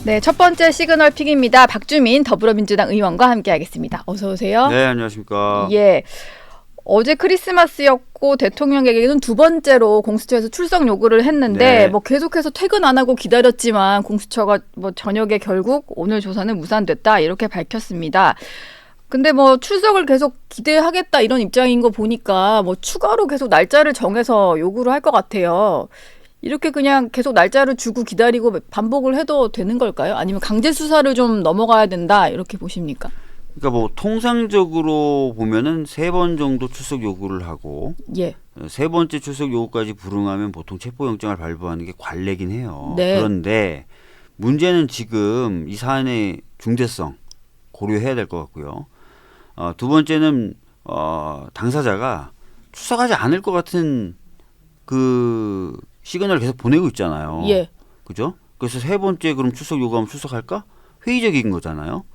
네, 첫 번째 시그널 픽입니다. 박주민 더불어민주당 의원과 함께하겠습니다. 어서 오세요. 네, 안녕하십니까. 예, 어제 크리스마스였고 대통령에게는 두 번째로 공수처에서 출석 요구를 했는데 네. 뭐 계속해서 퇴근 안 하고 기다렸지만 공수처가 뭐 저녁에 결국 오늘 조사는 무산됐다 이렇게 밝혔습니다. 근데 뭐 출석을 계속 기대하겠다 이런 입장인 거 보니까 뭐 추가로 계속 날짜를 정해서 요구를 할 것 같아요. 이렇게 그냥 계속 날짜를 주고 기다리고 반복을 해도 되는 걸까요? 아니면 강제 수사를 좀 넘어가야 된다 이렇게 보십니까? 그러니까 뭐 통상적으로 보면은 3번 정도 출석 요구를 하고 예. 세 번째 출석 요구까지 불응하면 보통 체포영장을 발부하는 게 관례긴 해요. 네. 그런데 문제는 지금 이 사안의 중대성 고려해야 될 것 같고요. 두 번째는 당사자가 출석하지 않을 것 같은 그 시그널을 계속 보내고 있잖아요. 예. 그죠? 그래서 세 번째 그럼 출석 요구하면 출석할까? 회의적인 거잖아요.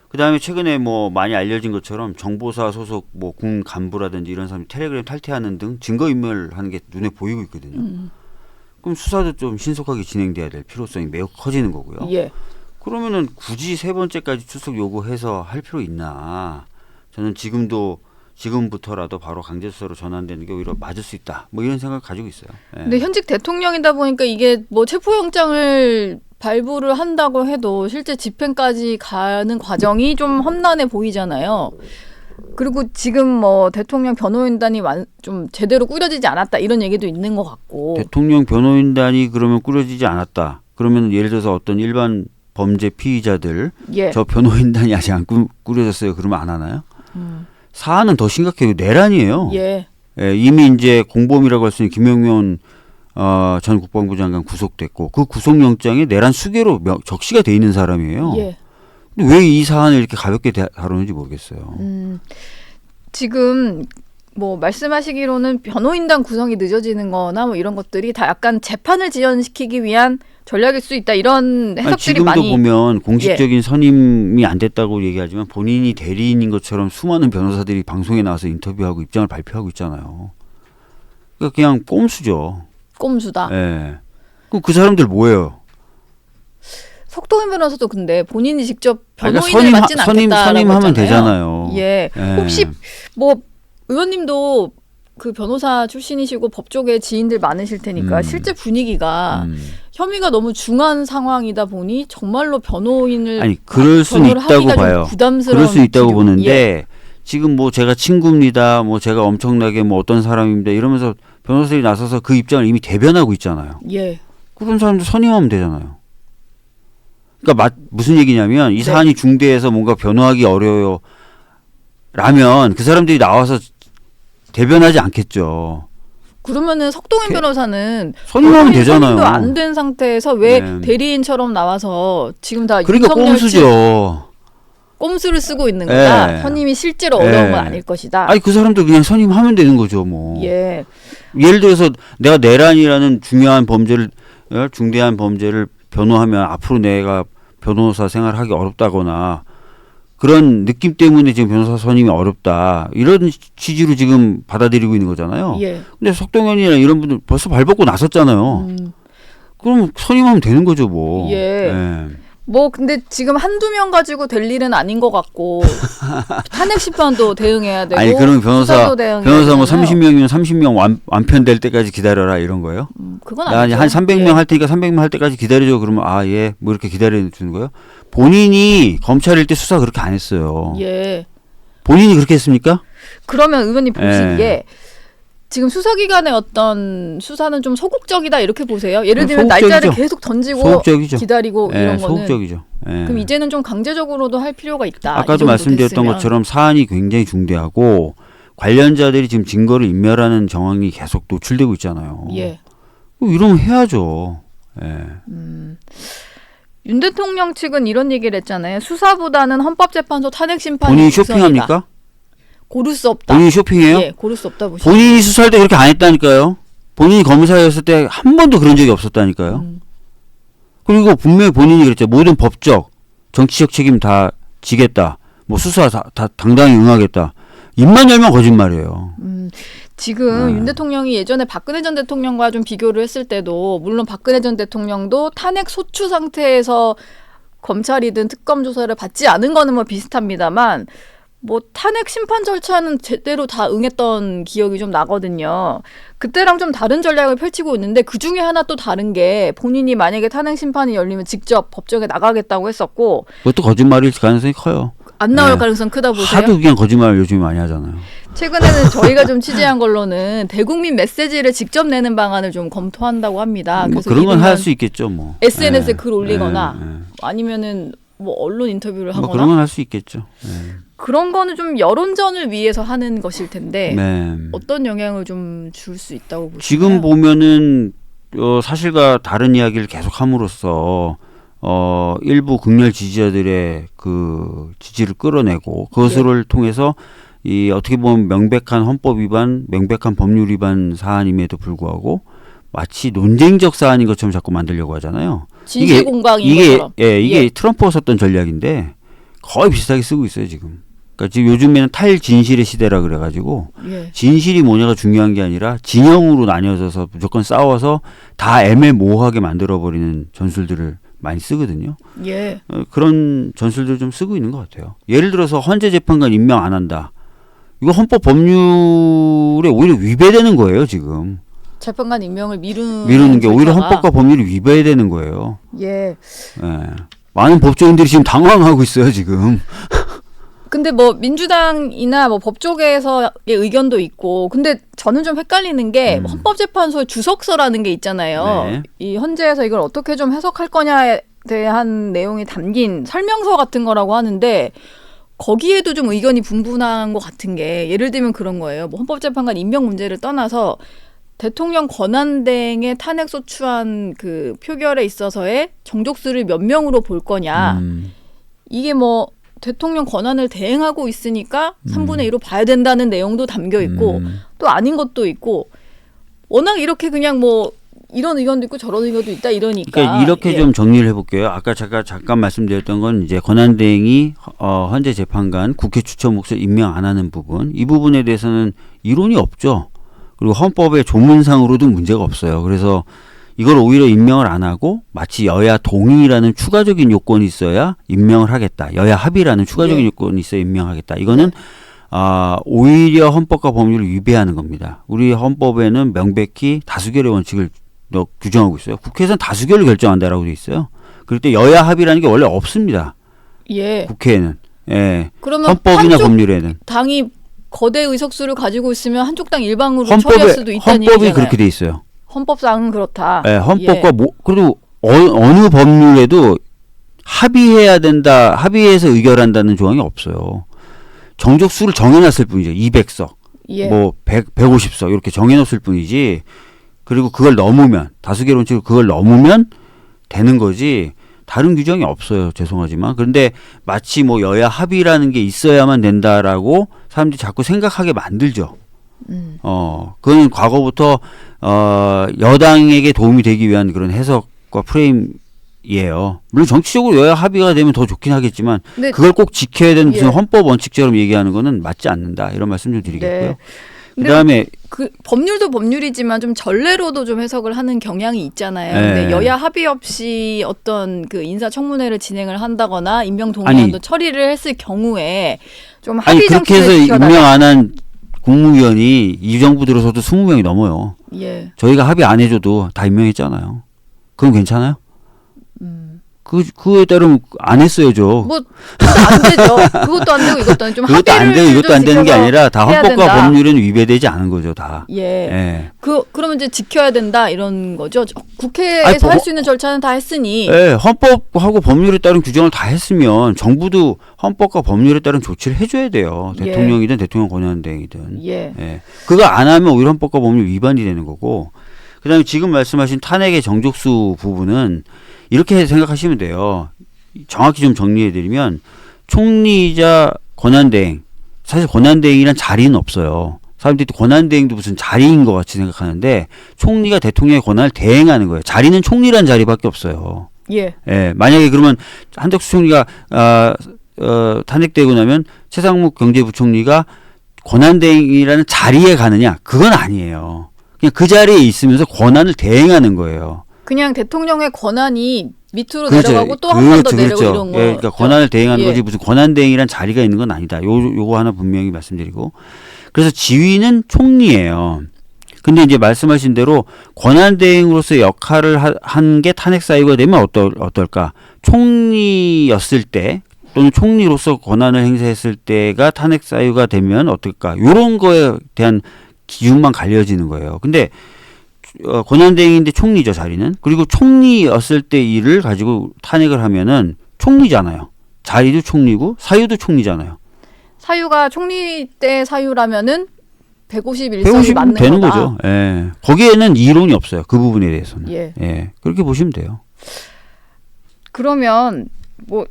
그다음에 최근에 뭐 많이 알려진 것처럼 정보사 소속 뭐 군 간부라든지 이런 사람이 텔레그램 탈퇴하는 등 증거 인멸하는 게 눈에 보이고 있거든요. 그럼 수사도 좀 신속하게 진행돼야 될 필요성이 매우 커지는 거고요. 예. 그러면은 굳이 세 번째까지 출석 요구해서 할 필요 있나? 저는 지금부터라도 바로 강제 수사로 전환되는 게 오히려 맞을 수 있다. 뭐 이런 생각을 가지고 있어요. 예. 근데 현직 대통령이다 보니까 이게 뭐 체포영장을 발부를 한다고 해도 실제 집행까지 가는 과정이 좀 험난해 보이잖아요. 그리고 지금 뭐 대통령 변호인단이 좀 제대로 꾸려지지 않았다 이런 얘기도 있는 것 같고. 대통령 변호인단이 그러면 꾸려지지 않았다. 그러면 예를 들어서 어떤 일반 범죄 피의자들 예. 저 변호인단이 아직 안 꾸려졌어요. 그러면 안 하나요? 사안은 더 심각해요. 내란이에요. 예. 예, 이미 이제 공범이라고 할 수 있는 김용현 전 국방부 장관 구속됐고 그 구속영장에 내란 수개로 적시가 돼 있는 사람이에요. 예. 근데 왜 이 사안을 이렇게 가볍게 다루는지 모르겠어요. 지금 뭐 말씀하시기로는 변호인단 구성이 늦어지는 거나 뭐 이런 것들이 다 약간 재판을 지연시키기 위한 전략일 수 있다 이런 해석들이 지금도 많이. 보면 공식적인 선임이 안 됐다고 얘기하지만 본인이 대리인인 것처럼 수많은 변호사들이 방송에 나와서 인터뷰하고 입장을 발표하고 있잖아요. 그러니까 그냥 꼼수죠. 꼼수다. 예. 그 사람들 뭐예요? 석동현 변호사도 근데 본인이 직접 그러니까 변호인을 맡진 않겠다라고 선임하면 했잖아요. 되잖아요. 예. 혹시 뭐 의원님도 그 변호사 출신이시고 법조계 지인들 많으실 테니까 실제 분위기가 혐의가 너무 중한 상황이다 보니 정말로 변호인을 그럴 수는 있다고 봐요. 부담스러운 그럴 수 있다고 기류. 보는데 예. 지금 뭐 제가 친구입니다. 뭐 제가 엄청나게 뭐 어떤 사람입니다. 이러면서 변호사들이 나서서 그 입장을 이미 대변하고 있잖아요. 예. 그런 사람들 선임하면 되잖아요. 그러니까 무슨 얘기냐면 이 사안이 중대해서 뭔가 변호하기 어려워요. 라면 그 사람들이 나와서 대변하지 않겠죠. 그러면은 석동현 변호사는 선임하면 되잖아요. 안 된 상태에서 왜 네. 대리인처럼 나와서 지금 다 그러니까 꼼수죠. 꼼수를 쓰고 있는 거다. 네. 선임이 실제로 어려운 건 아닐 것이다. 아니 그 사람들 그냥 선임하면 되는 거죠, 뭐. 예. 예를 들어서 내가 내란이라는 중대한 범죄를 변호하면 앞으로 내가 변호사 생활하기 어렵다거나 그런 느낌 때문에 지금 변호사 선임이 어렵다. 이런 취지로 지금 받아들이고 있는 거잖아요. 예. 근데 석동현이나 이런 분들 벌써 발벗고 나섰잖아요. 그럼 선임하면 되는 거죠, 뭐. 예. 뭐 근데 지금 한두 명 가지고 될 일은 아닌 것 같고 탄핵 심판도 대응해야 되고. 아니 그럼 변호사 뭐 되잖아요. 30명이면 30명 완편될 때까지 기다려라 이런 거예요? 그건 나 아니죠. 한 300명 예. 할 테니까 300명 할 때까지 기다려줘. 그러면 뭐 이렇게 기다려 주는 거예요? 본인이 검찰일 때 수사 그렇게 안 했어요. 예. 본인이 그렇게 했습니까? 그러면 의원님 보시기에 예. 지금 수사기관의 어떤 수사는 좀 소극적이다 이렇게 보세요? 예를 들면 소극적이죠. 날짜를 계속 던지고 소극적이죠. 기다리고 이런 거는 소극적이죠. 그럼 이제는 좀 강제적으로도 할 필요가 있다. 아까도 말씀드렸던 것처럼 사안이 굉장히 중대하고 관련자들이 지금 증거를 인멸하는 정황이 계속 노출되고 있잖아요. 예. 이러면 해야죠. 예. 윤 대통령 측은 이런 얘기를 했잖아요. 수사보다는 헌법재판소 탄핵 심판이 본인이 우선이다. 쇼핑합니까? 고를 수 없다. 본인이 쇼핑해요? 예, 고를 수 없다 보시죠. 본인이 수사할 때 그렇게 안 했다니까요. 본인이 검사였을 때 한 번도 그런 적이 없었다니까요. 그리고 분명히 본인이 그랬죠. 모든 법적, 정치적 책임 다 지겠다. 뭐 수사 다 당당히 응하겠다. 입만 열면 거짓말이에요. 지금 윤 대통령이 예전에 박근혜 전 대통령과 좀 비교를 했을 때도 물론 박근혜 전 대통령도 탄핵 소추 상태에서 검찰이든 특검 조사를 받지 않은 거는 뭐 비슷합니다만 뭐 탄핵 심판 절차는 제대로 다 응했던 기억이 좀 나거든요. 그때랑 좀 다른 전략을 펼치고 있는데 그 중에 하나 또 다른 게 본인이 만약에 탄핵 심판이 열리면 직접 법정에 나가겠다고 했었고 그것도 거짓말일 가능성이 커요. 안 나올 네. 가능성 크다 보세요. 하도 그냥 거짓말을 요즘에 많이 하잖아요. 최근에는 저희가 좀 취재한 걸로는 대국민 메시지를 직접 내는 방안을 좀 검토한다고 합니다. 뭐 그래서 그런 건 이르면 할 수 있겠죠. 뭐 SNS에 네. 글 올리거나 네. 아니면은 뭐 언론 인터뷰를 하거나 뭐 그런 건 할 수 있겠죠. 네. 그런 거는 좀 여론전을 위해서 하는 것일 텐데 네. 어떤 영향을 좀 줄 수 있다고 보시나요? 지금 보면은 사실과 다른 이야기를 계속 함으로써 일부 극렬 지지자들의 그 지지를 끌어내고 그것을 통해서 이 어떻게 보면 명백한 헌법 위반, 명백한 법률 위반 사안임에도 불구하고 마치 논쟁적 사안인 것처럼 자꾸 만들려고 하잖아요. 진실 공방인 이게 것처럼. 이게 트럼프가 썼던 전략인데 거의 비슷하게 쓰고 있어요 지금. 그러니까 지금 요즘에는 탈진실의 시대라 그래가지고 예. 진실이 뭐냐가 중요한 게 아니라 진영으로 나뉘어져서 무조건 싸워서 다 애매모호하게 만들어버리는 전술들을 많이 쓰거든요. 예. 그런 전술들을 좀 쓰고 있는 것 같아요. 예를 들어서 헌재 재판관 임명 안 한다. 이거 헌법 법률에 오히려 위배되는 거예요 지금. 재판관 임명을 미루는 게 오히려 절차가. 헌법과 법률이 위배되는 거예요. 예. 예. 많은 법조인들이 지금 당황하고 있어요 지금. 근데 뭐 민주당이나 뭐 법조계에서의 의견도 있고 근데 저는 좀 헷갈리는 게 헌법재판소의 주석서라는 게 있잖아요. 네. 이 헌재에서 이걸 어떻게 좀 해석할 거냐에 대한 내용이 담긴 설명서 같은 거라고 하는데 거기에도 좀 의견이 분분한 것 같은 게 예를 들면 그런 거예요. 뭐 헌법재판관 임명 문제를 떠나서 대통령 권한대행의 탄핵 소추안 그 표결에 있어서의 정족수를 몇 명으로 볼 거냐. 이게 뭐 대통령 권한을 대행하고 있으니까 3분의 2로 봐야 된다는 내용도 담겨 있고 또 아닌 것도 있고 워낙 이렇게 그냥 뭐 이런 의견도 있고 저런 의견도 있다 이러니까 그러니까 이렇게 예. 좀 정리를 해볼게요. 아까 잠깐 말씀드렸던 건 이제 권한대행이 헌재 재판관 국회 추천 목소리 임명 안 하는 부분 이 부분에 대해서는 이론이 없죠. 그리고 헌법의 조문상으로도 문제가 없어요. 그래서 이걸 오히려 임명을 안 하고 마치 여야 동의라는 추가적인 요건이 있어야 임명을 하겠다. 여야 합의라는 추가적인 예. 요건이 있어야 임명하겠다. 이거는 오히려 헌법과 법률을 위배하는 겁니다. 우리 헌법에는 명백히 다수결의 원칙을 규정하고 있어요. 국회에서는 다수결로 결정한다라고 돼 있어요. 그럴 때 여야 합의라는 게 원래 없습니다. 예. 국회에는. 예. 그러면 헌법이나 한쪽 법률에는. 당이 거대 의석수를 가지고 있으면 한쪽 당 일방으로 처리할 수도 있다는 헌법이 얘기잖아요. 그렇게 돼 있어요. 헌법상은 그렇다. 예, 헌법과 예. 그래도 어느 법률에도 합의해야 된다, 합의해서 의결한다는 조항이 없어요. 정족수를 정해놨을 뿐이죠. 200석, 예. 뭐 150석 이렇게 정해놨을 뿐이지. 그리고 그걸 넘으면 다수결 원칙을 그걸 넘으면 되는 거지. 다른 규정이 없어요. 죄송하지만. 그런데 마치 뭐 여야 합의라는 게 있어야만 된다라고 사람들이 자꾸 생각하게 만들죠. 그건 과거부터 여당에게 도움이 되기 위한 그런 해석과 프레임이에요. 물론 정치적으로 여야 합의가 되면 더 좋긴 하겠지만 근데 그걸 꼭 지켜야 되는 무슨 예. 헌법 원칙처럼 얘기하는 거는 맞지 않는다. 이런 말씀 좀 드리겠고요. 네. 근데 그다음에 그 법률도 법률이지만 좀 전례로도 좀 해석을 하는 경향이 있잖아요. 네. 근데 여야 합의 없이 어떤 그 인사청문회를 진행을 한다거나 임명 동의안도 처리를 했을 경우에 좀 아니 합의 그렇게 해서 정치를 임명 지켜달라. 안 한 국무위원이 이 정부 들어서도 20명이 넘어요. 예. 저희가 합의 안 해줘도 다 임명했잖아요. 그럼 괜찮아요? 그에 따르면 안 했어야죠. 뭐 그것도 안 되죠. 그것도 안 되고 이것도 안 되고 좀 그것도 안 합의를 되고 이것도 좀 안 되는 게 지켜서 아니라 다 해야 헌법과 된다. 법률은 위배되지 않은 거죠, 다. 예. 예. 그러면 이제 지켜야 된다 이런 거죠. 국회에서 할 수 있는 절차는 다 했으니. 예, 헌법하고 법률에 따른 규정을 다 했으면 정부도 헌법과 법률에 따른 조치를 해줘야 돼요. 예. 대통령이든 대통령 권한대행이든. 예. 예. 그거 안 하면 오히려 헌법과 법률 위반이 되는 거고. 그다음에 지금 말씀하신 탄핵의 정족수 부분은 이렇게 생각하시면 돼요. 정확히 좀 정리해드리면 총리이자 권한대행, 사실 권한대행이란 자리는 없어요. 사람들이 권한대행도 무슨 자리인 것 같이 생각하는데 총리가 대통령의 권한을 대행하는 거예요. 자리는 총리란 자리밖에 없어요. 예. 예, 만약에 그러면 한덕수 총리가 탄핵되고 나면 최상목 경제부총리가 권한대행이라는 자리에 가느냐? 그건 아니에요. 그냥 그 자리에 있으면서 권한을 대행하는 거예요. 그냥 대통령의 권한이 밑으로 내려가고 또 한 번 더 내려오고 이런 거. 예, 그러니까 권한을 대행하는 예. 거지 무슨 권한 대행이란 자리가 있는 건 아니다. 요거 하나 분명히 말씀드리고. 그래서 지위는 총리예요. 근데 이제 말씀하신 대로 권한 대행으로서의 역할을 한 게 탄핵 사유가 되면 어떨까? 총리였을 때 또는 총리로서 권한을 행사했을 때가 탄핵 사유가 되면 어떨까? 요런 거에 대한 기준만 갈려지는 거예요. 근데 권한 대행인데 총리죠, 자리는. 그리고 총리였을 때 일을 가지고 탄핵을 하면은 총리잖아요. 자리도 총리고 사유도 총리잖아요. 사유가 총리 때 사유라면은 151석이 150 맞는 되는 거다. 거죠. 예. 거기에는 이론이 없어요. 그 부분에 대해서는. 예. 예. 그렇게 보시면 돼요. 그러면 뭐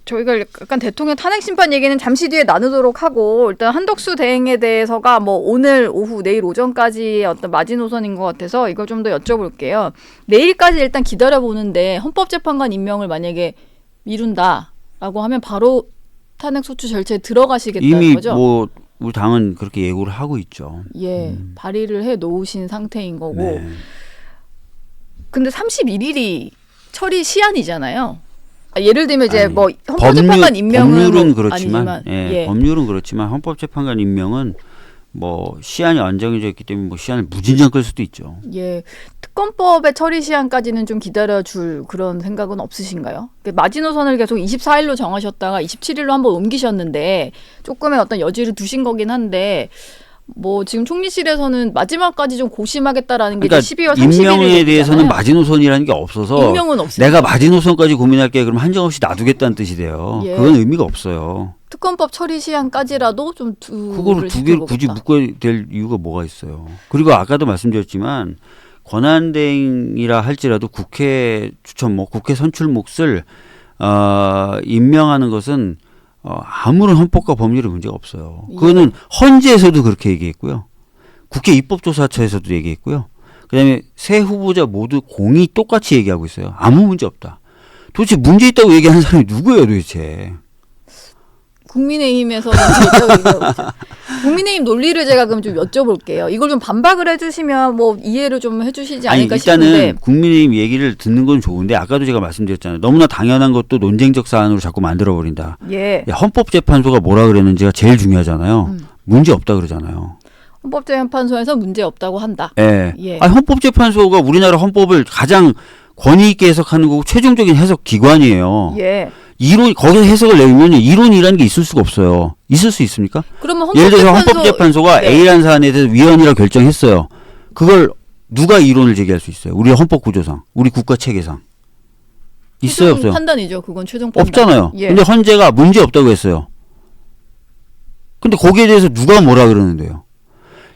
저희가 약간 대통령 탄핵 심판 얘기는 잠시 뒤에 나누도록 하고 일단 한덕수 대행에 대해서가 뭐 오늘 오후 내일 오전까지의 어떤 마지노선인 것 같아서 이걸 좀 더 여쭤볼게요. 내일까지 일단 기다려보는데 헌법재판관 임명을 만약에 미룬다라고 하면 바로 탄핵 소추 절차에 들어가시겠다는 이미 거죠? 뭐 우리 당은 그렇게 예고를 하고 있죠. 예, 발의를 해 놓으신 상태인 거고. 네. 근데 31일이 처리 시한이잖아요. 예를 들면 이제 아니, 뭐 헌법재판관 임명은 법률은 그렇지만, 아니지만, 예, 법률은 그렇지만 헌법재판관 임명은 뭐 시한이 안정해져 있기 때문에 뭐 시한을 무진장 끌 수도 있죠. 예, 특검법의 처리 시한까지는 좀 기다려줄 그런 생각은 없으신가요? 마지노선을 계속 24일로 정하셨다가 27일로 한번 옮기셨는데 조금의 어떤 여지를 두신 거긴 한데 뭐 지금 총리실에서는 마지막까지 좀 고심하겠다라는 게 그러니까 이제 12월 31일 임명에 대해서는 마지노선이라는 게 없어서 임명은 없어요. 내가 마지노선까지 고민할게 그럼 한정없이 놔두겠다는 뜻이 돼요. 예. 그건 의미가 없어요. 특검법 처리 시한까지라도 좀 그거를 두 개를 굳이 묶어야 될 이유가 뭐가 있어요. 그리고 아까도 말씀드렸지만 권한대행이라 할지라도 국회 추천 목, 국회 선출 몫을 임명하는 것은 아무런 헌법과 법률에 문제가 없어요. 그거는 헌재에서도 그렇게 얘기했고요. 국회 입법조사처에서도 얘기했고요. 그다음에 세 후보자 모두 공이 똑같이 얘기하고 있어요. 아무 문제 없다. 도대체 문제 있다고 얘기하는 사람이 누구예요, 도대체? 국민의힘에서는 국민의힘 논리를 제가 그럼 좀 여쭤볼게요. 이걸 좀 반박을 해주시면 뭐 이해를 좀 해주시지 않을까 일단은 싶은데. 국민의힘 얘기를 듣는 건 좋은데 아까도 제가 말씀드렸잖아요. 너무나 당연한 것도 논쟁적 사안으로 자꾸 만들어버린다. 예. 헌법재판소가 뭐라 그랬는지가 제일 중요하잖아요. 문제 없다 그러잖아요. 헌법재판소에서 문제 없다고 한다. 예. 예. 헌법재판소가 우리나라 헌법을 가장 권위 있게 해석하는 거고 최종적인 해석 기관이에요. 예. 이론 거기서 해석을 내면 이론이라는 게 있을 수가 없어요. 있을 수 있습니까? 그러면 예를 들어서 헌법재판소가 네. A라는 사안에 대해서 위헌이라고 결정했어요. 그걸 누가 이론을 제기할 수 있어요? 우리 헌법 구조상, 우리 국가 체계상 있어요, 없어요? 판단이죠. 그건 최종 판단. 없잖아요. 예. 근데 헌재가 문제 없다고 했어요. 근데 거기에 대해서 누가 뭐라 그러는데요?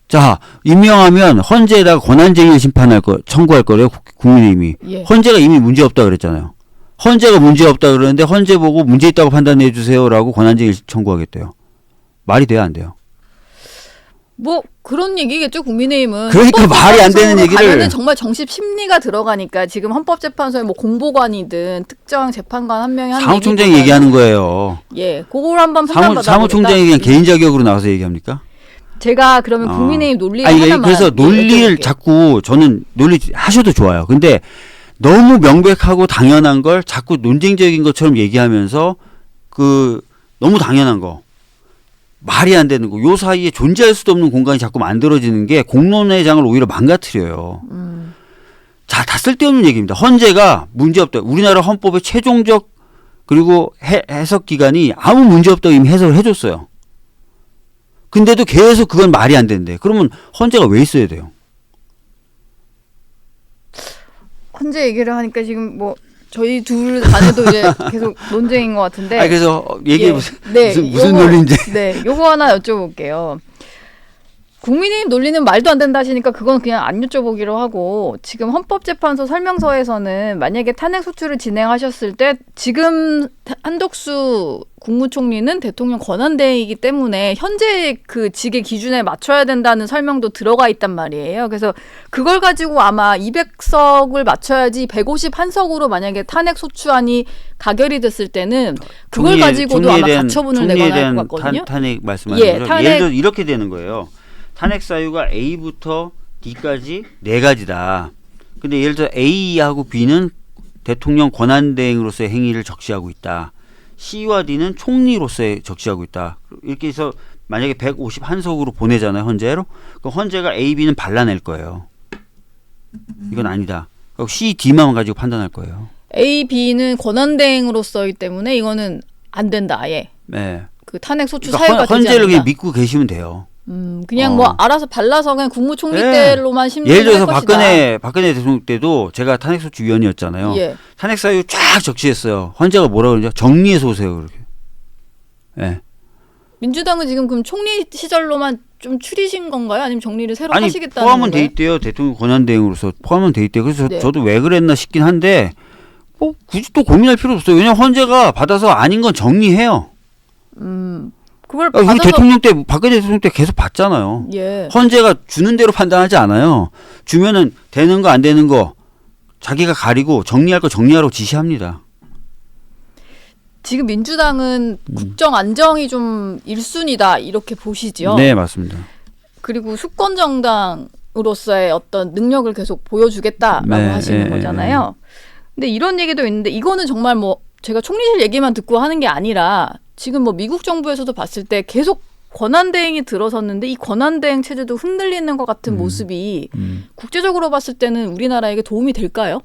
자, 임명하면 헌재에다가 권한쟁의 심판할 거 청구할 거래요. 국민의힘이. 예. 헌재가 이미 문제 없다 그랬잖아요. 헌재가 문제 없다 그러는데 헌재 보고 문제 있다고 판단해 주세요라고 권한쟁의 청구하겠대요. 말이 돼야 안 돼요? 뭐 그런 얘기겠죠. 국민의힘은. 그러니까 말이 안 되는 얘기를. 가면은 정말 정식 심리가 들어가니까 지금 헌법재판소에 뭐 공보관이든 특정 재판관 한 명이 하는 사무총장이 얘기하는 거예요. 예, 그걸 한번 판단받아. 사무총장이 그냥 개인 자격으로 나와서 얘기합니까? 제가 그러면 국민의힘 논리를 아니, 하나만 그래서 논리를 여쭤볼게요. 자꾸 저는 논리 하셔도 좋아요. 근데 너무 명백하고 당연한 걸 자꾸 논쟁적인 것처럼 얘기하면서 너무 당연한 거 말이 안 되는 거 요 사이에 존재할 수도 없는 공간이 자꾸 만들어지는 게 공론의 장을 오히려 망가뜨려요. 자, 다 쓸데없는 얘기입니다. 헌재가 문제없다. 우리나라 헌법의 최종적 그리고 해석 기관이 아무 문제없다고 이미 해석을 해줬어요. 근데도 계속 그건 말이 안 된대. 그러면 헌재가 왜 있어야 돼요? 헌재 얘기를 하니까 지금 뭐 저희 둘 간에도 이제 계속 논쟁인 것 같은데. 아, 그래서 얘기해 보세요. 네, 무슨 논리인지. 네, 요거 하나 여쭤볼게요. 국민의힘 논리는 말도 안 된다 하시니까 그건 그냥 안 여쭤보기로 하고 지금 헌법재판소 설명서에서는 만약에 탄핵 소추를 진행하셨을 때 지금 한덕수 국무총리는 대통령 권한대행이기 때문에 현재 그 직의 기준에 맞춰야 된다는 설명도 들어가 있단 말이에요. 그래서 그걸 가지고 아마 200석을 맞춰야지 151석으로 만약에 탄핵 소추안이 가결이 됐을 때는 그걸 가지고도 아마 가처분을 내거나 할 것 같거든요. 탄핵 말씀하는 예, 거죠. 예를 들어 이렇게 되는 거예요. 탄핵 사유가 A부터 D까지 네 가지다. 근데 예를 들어 A하고 B는 대통령 권한대행으로서의 행위를 적시하고 있다. C와 D는 총리로서의 적시하고 있다. 이렇게 해서 만약에 151석으로 보내잖아요. 헌재로. 그럼 헌재가 A, B는 발라낼 거예요. 이건 아니다. C, D만 가지고 판단할 거예요. A, B는 권한대행으로서이기 때문에 이거는 안 된다. 아예. 네. 그 탄핵 소추 그러니까 사유가 되지 헌재를 그냥 않는다. 믿고 계시면 돼요. 그냥 뭐 알아서 발라서 그냥 국무총리 예. 때로만 심리할 예를 들어서 것이다. 박근혜 대통령 때도 제가 탄핵소추위원이었잖아요. 예. 탄핵 사유 쫙 적시했어요. 헌재가 뭐라고 그러죠? 정리해서 오세요. 그렇게. 예. 민주당은 지금 그럼 총리 시절로만 좀 추리신 건가요? 아니면 정리를 새로 아니 하시겠다는 포함은 건가요? 돼 있대요. 대통령 권한대행으로서 포함은 돼 있대요. 그래서 네. 저도 왜 그랬나 싶긴 한데 뭐 굳이 또 고민할 필요 없어요. 왜냐면 헌재가 받아서 아닌 건 정리해요. 그걸 우리 받아서 대통령 때 박근혜 대통령 때 계속 봤잖아요. 예. 헌재가 주는 대로 판단하지 않아요. 주면은 되는 거 안 되는 거 자기가 가리고 정리할 거 정리하라고 지시합니다. 지금 민주당은 국정 안정이 좀 1순위다 이렇게 보시죠. 네, 맞습니다. 그리고 수권 정당으로서의 어떤 능력을 계속 보여주겠다라고 네, 하시는 예, 거잖아요. 근데 이런 얘기도 있는데 이거는 정말 뭐 제가 총리실 얘기만 듣고 하는 게 아니라 지금 뭐 미국 정부에서도 봤을 때 계속 권한대행이 들어섰는데 이 권한대행 체제도 흔들리는 것 같은 모습이 국제적으로 봤을 때는 우리나라에게 도움이 될까요?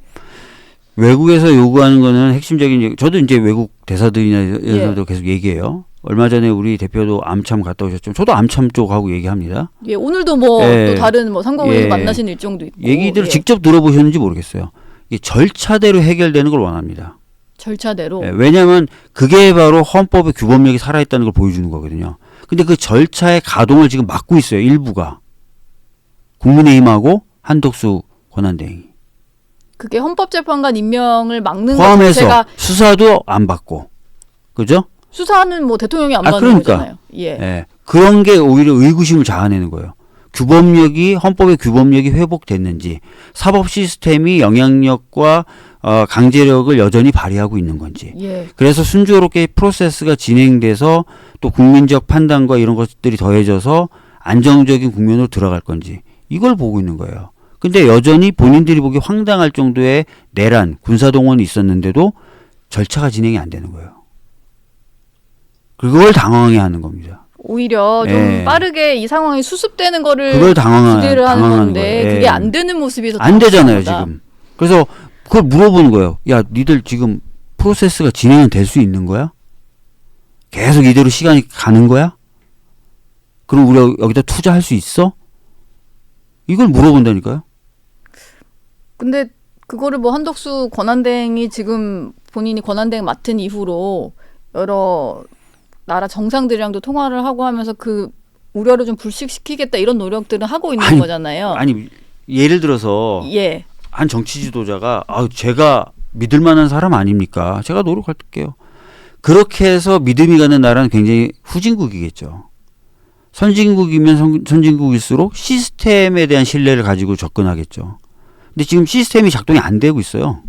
외국에서 요구하는 거는 핵심적인 저도 이제 외국 대사들이나에서도 계속 얘기해요. 얼마 전에 우리 대표도 암참 갔다 오셨죠. 저도 암참 쪽하고 얘기합니다. 예, 오늘도 뭐 예. 또 다른 뭐 상공에서 예. 만나신 일정도 있고 얘기들을 예. 직접 들어보셨는지 모르겠어요. 이게 절차대로 해결되는 걸 원합니다. 절차대로 예, 왜냐하면 그게 바로 헌법의 규범력이 살아있다는 걸 보여주는 거거든요. 근데 그 절차의 가동을 지금 막고 있어요. 일부가. 국민의힘하고 한덕수 권한대행이. 그게 헌법재판관 임명을 막는 것 포함해서 자체가 수사도 안 받고. 그죠? 수사는 뭐 대통령이 안 받는 그러니까. 거잖아요. 예. 예. 그런 게 오히려 의구심을 자아내는 거예요. 헌법의 규범력이 회복됐는지, 사법 시스템이 영향력과 강제력을 여전히 발휘하고 있는 건지. 예. 그래서 순조롭게 프로세스가 진행돼서 또 국민적 판단과 이런 것들이 더해져서 안정적인 국면으로 들어갈 건지 이걸 보고 있는 거예요. 근데 여전히 본인들이 보기 황당할 정도의 내란, 군사동원이 있었는데도 절차가 진행이 안 되는 거예요. 그걸 당황해 하는 겁니다. 오히려 좀 예. 빠르게 이 상황이 수습되는 거를 그걸 기대를 하는 당황하는 건데 거예요. 예. 그게 안 되는 모습이 더 안 되잖아요, 답답하다. 지금. 그래서 그걸 물어보는 거예요. 야, 니들 지금 프로세스가 진행은 될 수 있는 거야? 계속 이대로 시간이 가는 거야? 그럼 우리가 여기다 투자할 수 있어? 이걸 물어본다니까요. 근데 그거를 뭐 한덕수 권한대행이 지금 본인이 권한대행 맡은 이후로 여러 나라 정상들이랑도 통화를 하고 하면서 그 우려를 좀 불식시키겠다 이런 노력들은 하고 있는 거잖아요. 아니, 예를 들어서 예. 한 정치 지도자가 제가 믿을 만한 사람 아닙니까? 제가 노력할게요. 그렇게 해서 믿음이 가는 나라는 굉장히 후진국이겠죠. 선진국이면 선진국일수록 시스템에 대한 신뢰를 가지고 접근하겠죠. 근데 지금 시스템이 작동이 안 되고 있어요.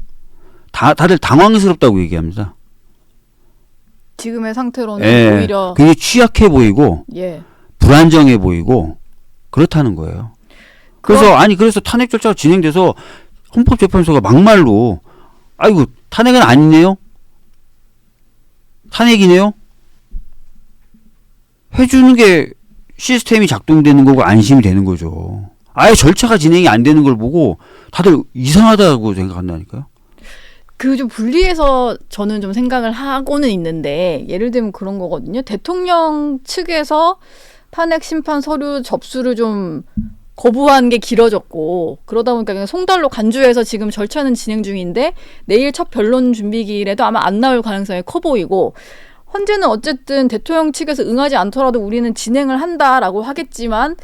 다들 당황스럽다고 얘기합니다. 지금의 상태로는 예, 오히려 굉장히 취약해 보이고 예. 불안정해 보이고 그렇다는 거예요. 그래서 탄핵 절차가 진행돼서 헌법재판소가 막말로 아이고 탄핵은 아니네요. 탄핵이네요. 해주는 게 시스템이 작동되는 거고 안심이 되는 거죠. 아예 절차가 진행이 안 되는 걸 보고 다들 이상하다고 생각한다니까요. 그 좀 분리해서 저는 좀 생각을 하고는 있는데 예를 들면 그런 거거든요. 대통령 측에서 탄핵 심판 서류 접수를 좀 거부한 게 길어졌고 그러다 보니까 그냥 송달로 간주해서 지금 절차는 진행 중인데 내일 첫 변론 준비기일에도 아마 안 나올 가능성이 커 보이고 헌재는 어쨌든 대통령 측에서 응하지 않더라도 우리는 진행을 한다라고 하겠지만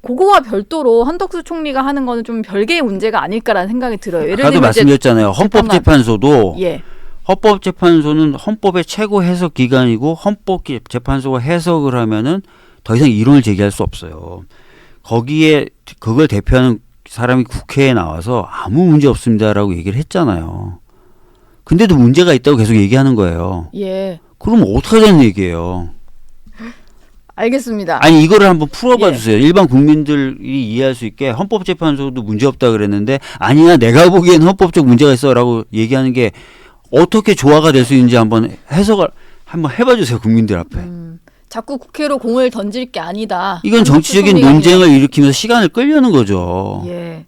그거와 별도로 한덕수 총리가 하는 거는 좀 별개의 문제가 아닐까라는 생각이 들어요. 예를 아까도 들면 말씀드렸잖아요. 헌법재판소도 예. 헌법재판소는 헌법의 최고 해석 기관이고 헌법재판소가 해석을 하면은 더 이상 이론을 제기할 수 없어요. 거기에 그걸 대표하는 사람이 국회에 나와서 아무 문제 없습니다라고 얘기를 했잖아요. 근데도 문제가 있다고 계속 얘기하는 거예요. 예. 그럼 어떻게 하자는 얘기예요? 알겠습니다. 아니 이거를 한번 풀어봐 예. 주세요. 일반 국민들이 이해할 수 있게 헌법재판소도 문제 없다 그랬는데 아니야 내가 보기엔 헌법적 문제가 있어라고 얘기하는 게 어떻게 조화가 될 수 있는지 한번 해석을 한번 해봐 주세요 국민들 앞에. 자꾸 국회로 공을 던질 게 아니다. 이건 정치적인 논쟁을 일으키면서 시간을 끌려는 거죠. 예.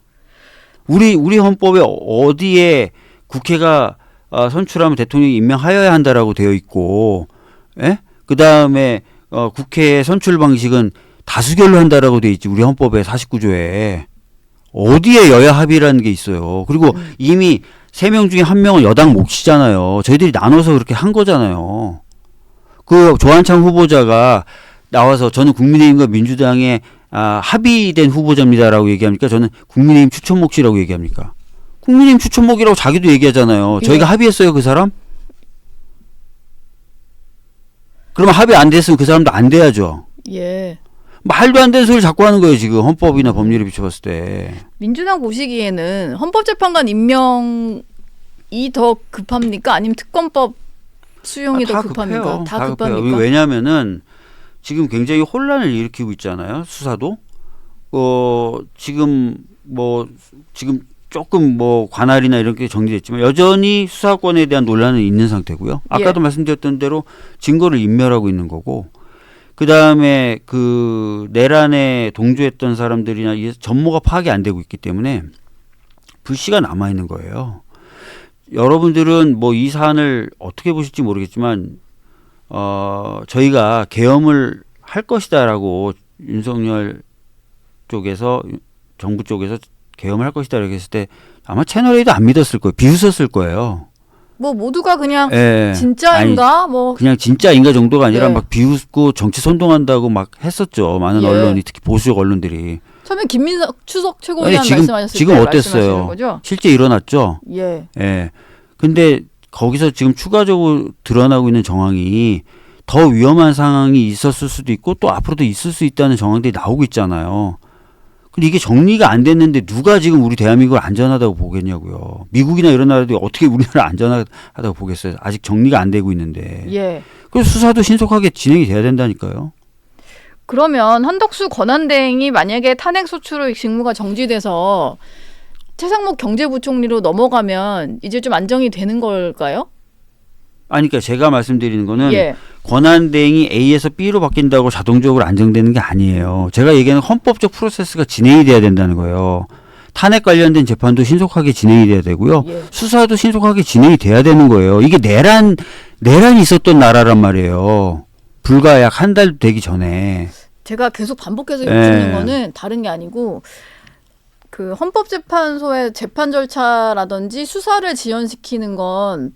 우리 헌법에 어디에 국회가 선출하면 대통령이 임명하여야 한다라고 되어 있고, 예? 그 다음에 국회 선출 방식은 다수결로 한다라고 되어 있지 우리 헌법의 49조에 어디에 여야 합의라는 게 있어요. 그리고 이미 3명 중에 1명은 여당 몫이잖아요. 저희들이 나눠서 그렇게 한 거잖아요. 그 조한창 후보자가 나와서 저는 국민의힘과 민주당의 합의된 후보자입니다라고 얘기합니까? 저는 국민의힘 추천 몫이라고 얘기합니까? 국민의힘 추천 몫이라고 자기도 얘기하잖아요. 예. 저희가 합의했어요, 그 사람? 그러면 합의 안 됐으면 그 사람도 안 돼야죠. 예. 말도 안 되는 소리 자꾸 하는 거예요, 지금 헌법이나 법률에 비춰봤을 때. 민주당 보시기에는 헌법재판관 임명이 더 급합니까? 아니면 특검법 수용이 더 급합니까? 급해요. 다 급해요. 급합니까? 왜냐하면은 지금 굉장히 혼란을 일으키고 있잖아요, 수사도. 지금 조금 관할이나 이런 게 정리됐지만 여전히 수사권에 대한 논란은 있는 상태고요. 아까도 말씀드렸던 대로 증거를 인멸하고 있는 거고, 그 다음에 그 내란에 동조했던 사람들이나 전모가 파악이 안 되고 있기 때문에 불씨가 남아 있는 거예요. 여러분들은 이 사안을 어떻게 보실지 모르겠지만 저희가 계엄을 할 것이다라고 윤석열 쪽에서 정부 쪽에서 계엄을 할 것이다라고 했을 때 아마 채널A도 안 믿었을 거예요. 비웃었을 거예요. 모두가 그냥 예. 진짜인가? 그냥 진짜인가 정도가 아니라 네. 막 비웃고 정치 선동한다고 막 했었죠. 많은 예. 언론이 특히 보수적 언론들이. 처음에 김민석 추석 최고위원 지금 말씀하셨을 지금 때 어땠어요? 말씀하시는 거죠? 실제 일어났죠. 예. 예. 근데 거기서 지금 추가적으로 드러나고 있는 정황이 더 위험한 상황이 있었을 수도 있고 또 앞으로도 있을 수 있다는 정황들이 나오고 있잖아요. 근데 이게 정리가 안 됐는데 누가 지금 우리 대한민국을 안전하다고 보겠냐고요. 미국이나 이런 나라들이 어떻게 우리나라 안전하다고 보겠어요. 아직 정리가 안 되고 있는데. 예. 그래서 수사도 신속하게 진행이 돼야 된다니까요. 그러면 한덕수 권한대행이 만약에 탄핵 소추로 직무가 정지돼서 최상목 경제부총리로 넘어가면 이제 좀 안정이 되는 걸까요? 아니, 그러니까 제가 말씀드리는 거는 예. 권한대행이 A에서 B로 바뀐다고 자동적으로 안정되는 게 아니에요. 제가 얘기하는 헌법적 프로세스가 진행이 돼야 된다는 거예요. 탄핵 관련된 재판도 신속하게 진행이 돼야 되고요. 예. 수사도 신속하게 진행이 돼야 되는 거예요. 이게 내란이 있었던 나라란 말이에요. 불과 약 한 달 되기 전에. 제가 계속 반복해서 예. 여쭙는 거는 다른 게 아니고 그 헌법재판소의 재판 절차라든지 수사를 지연시키는 건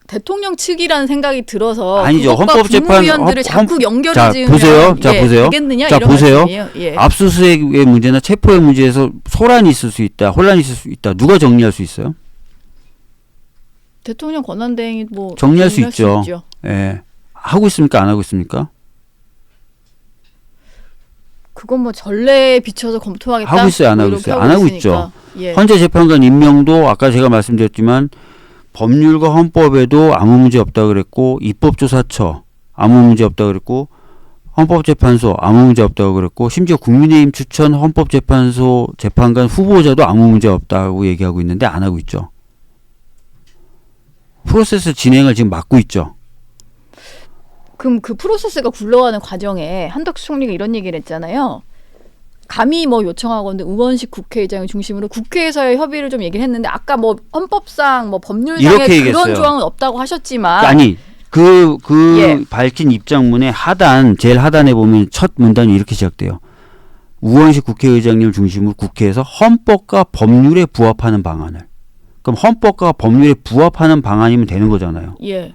대통령 측이라는 생각이 들어서 아니죠. 그것과 헌법재판- 국무위원들을 자꾸 연결해 자, 지으면 보세요. 자, 보세요. 되겠느냐 자, 이런 보세요. 말씀이에요. 예. 압수수색의 문제나 체포의 문제에서 소란이 있을 수 있다. 혼란이 있을 수 있다. 누가 정리할 수 있어요? 대통령 권한대행이 정리할 수 있죠. 예. 하고 있습니까? 안 하고 있습니까? 그건 전례에 비춰서 검토하겠다. 하고 있어요, 안 하고 이렇게 있어요? 안 하고 있으니까. 있죠. 예. 헌재 재판관 임명도 아까 제가 말씀드렸지만 법률과 헌법에도 아무 문제 없다 그랬고 입법조사처 아무 문제 없다 그랬고 헌법재판소 아무 문제 없다고 그랬고 심지어 국민의힘 추천 헌법재판소 재판관 후보자도 아무 문제 없다고 얘기하고 있는데 안 하고 있죠. 프로세스 진행을 지금 막고 있죠. 그럼 그 프로세스가 굴러가는 과정에 한덕수 총리가 이런 얘기를 했잖아요. 감히 요청하건대 의원식 국회의장을 중심으로 국회에서의 협의를 좀 얘기를 했는데 아까 헌법상 법률상에 이렇게 그런 얘기했어요. 조항은 없다고 하셨지만 아니 예. 밝힌 입장문의 제일 하단에 보면 첫 문단이 이렇게 시작돼요. 우원식 국회의장님을 중심으로 국회에서 헌법과 법률에 부합하는 방안을. 그럼 헌법과 법률에 부합하는 방안이면 되는 거잖아요. 예.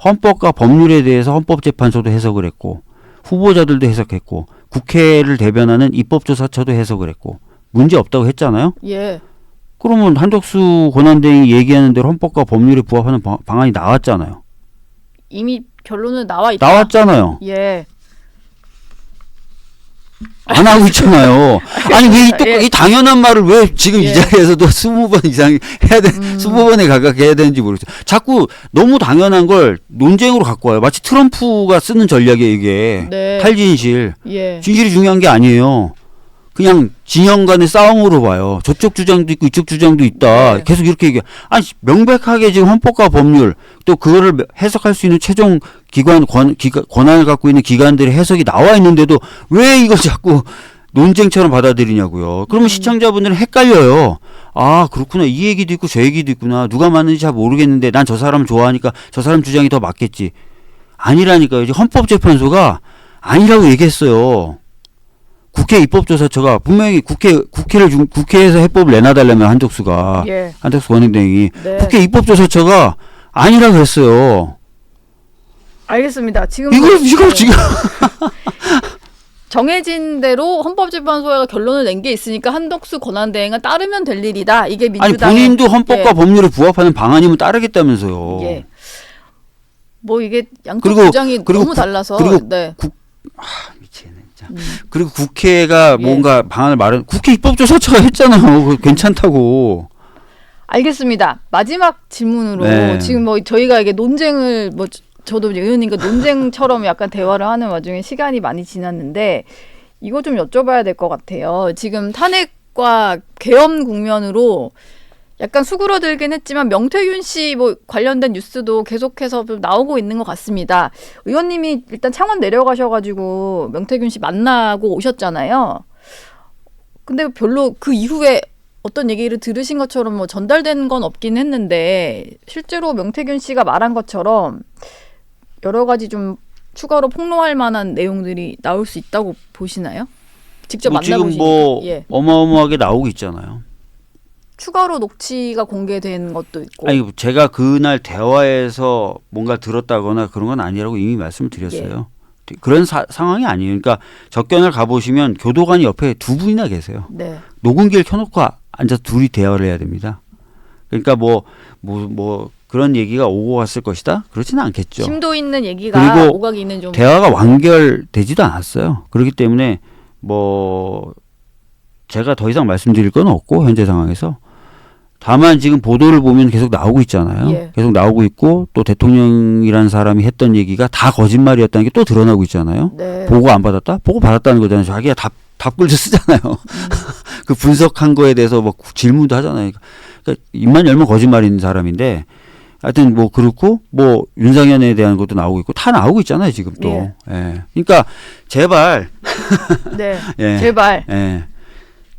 헌법과 법률에 대해서 헌법재판소도 해석을 했고 후보자들도 해석했고 국회를 대변하는 입법조사처도 해석을 했고 문제 없다고 했잖아요. 예. 그러면 한덕수 권한대행이 얘기하는 대로 헌법과 법률에 부합하는 방안이 나왔잖아요. 이미 결론은 나와 있다. 나왔잖아요. 예. 안 하고 있잖아요. 아니 왜 예. 이 당연한 말을 왜 지금 예. 이 자리에서도 20번 이상 해야 돼, 20번에 가깝게 해야 되는지 모르겠어요. 자꾸 너무 당연한 걸 논쟁으로 갖고 와요. 마치 트럼프가 쓰는 전략이에요, 이게. 네. 탈진실. 예. 진실이 중요한 게 아니에요. 그냥 진영 간의 싸움으로 봐요. 저쪽 주장도 있고 이쪽 주장도 있다. 네. 계속 이렇게 얘기해. 아니 명백하게 지금 헌법과 법률 또 그거를 해석할 수 있는 최종 권한을 갖고 있는 기관들의 해석이 나와 있는데도 왜 이걸 자꾸 논쟁처럼 받아들이냐고요. 그러면 시청자분들은 헷갈려요. 아 그렇구나. 이 얘기도 있고 저 얘기도 있구나. 누가 맞는지 잘 모르겠는데 난 저 사람 좋아하니까 저 사람 주장이 더 맞겠지. 아니라니까요. 이제 헌법재판소가 아니라고 얘기했어요. 국회 입법조사처가 분명히 국회에서 해법을 내놔달라면 한덕수가 예. 한덕수 권행대행이 네. 국회 입법조사처가 아니라고 했어요. 알겠습니다. 지금 이걸 네. 지금 정해진 대로 헌법재판소가 결론을 낸 게 있으니까 한덕수 권한대행은 따르면 될 일이다. 이게 아니 민주당의 본인도 헌법과 예. 법률에 부합하는 방안이면 따르겠다면서요. 예. 뭐 이게 양쪽 그리고- 주장이 그리고 너무 달라서 그리고 네. 미치겠네 진짜. 그리고 국회가 예. 뭔가 방안을 마련. 국회 입법조사처가 했잖아요. 그거 괜찮다고. 알겠습니다. 마지막 질문으로 네. 지금 뭐 저희가 이게 논쟁을 뭐 저도 이제 의원님과 논쟁처럼 약간 대화를 하는 와중에 시간이 많이 지났는데 이거 좀 여쭤봐야 될 것 같아요. 지금 탄핵과 계엄 국면으로 약간 수그러들긴 했지만 명태균 씨 뭐 관련된 뉴스도 계속해서 좀 나오고 있는 것 같습니다. 의원님이 일단 창원 내려가셔가지고 명태균 씨 만나고 오셨잖아요. 근데 별로 그 이후에 어떤 얘기를 들으신 것처럼 뭐 전달된 건 없긴 했는데 실제로 명태균 씨가 말한 것처럼 여러 가지 좀 추가로 폭로할 만한 내용들이 나올 수 있다고 보시나요? 직접 뭐 지금 만나보시니까. 뭐 예. 어마어마하게 나오고 있잖아요. 추가로 녹취가 공개된 것도 있고. 아니 제가 그날 대화에서 뭔가 들었다거나 그런 건 아니라고 이미 말씀을 드렸어요. 그런 상황이 아니에요. 그러니까 접견을 가보시면 교도관이 옆에 두 분이나 계세요. 네. 녹음기를 켜놓고 앉아서 둘이 대화를 해야 됩니다. 그러니까 뭐 그런 얘기가 오고 갔을 것이다? 그렇지는 않겠죠. 심도 있는 얘기가 그리고 오가기 있는 좀 대화가 완결되지도 않았어요. 그렇기 때문에 뭐 제가 더 이상 말씀드릴 건 없고 현재 상황에서 다만 지금 보도를 보면 계속 나오고 있잖아요. 예. 계속 나오고 있고 또 대통령이라는 사람이 했던 얘기가 다 거짓말이었다는 게 또 드러나고 있잖아요. 네. 보고 안 받았다? 보고 받았다는 거잖아요. 자기가 답글도 쓰잖아요. 그 분석한 거에 대해서 뭐 질문도 하잖아요. 그러니까 입만 열면 거짓말인 사람인데 하여튼 뭐 그렇고 뭐 윤상현에 대한 것도 나오고 있고 다 나오고 있잖아요. 지금 또. 예. 예. 그러니까 제발 네. 예. 제발. 예.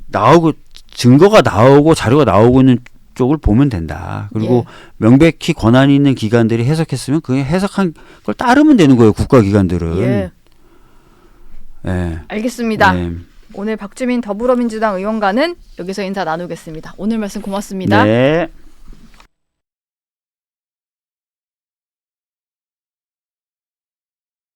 나오고 증거가 나오고 자료가 나오고 있는 쪽을 보면 된다. 그리고 명백히 권한이 있는 기관들이 해석했으면 그 해석한 걸 따르면 되는 거예요. 국가기관들은. 예. 예. 알겠습니다. 예. 오늘 박주민 더불어민주당 의원과는 여기서 인사 나누겠습니다. 오늘 말씀 고맙습니다. 네.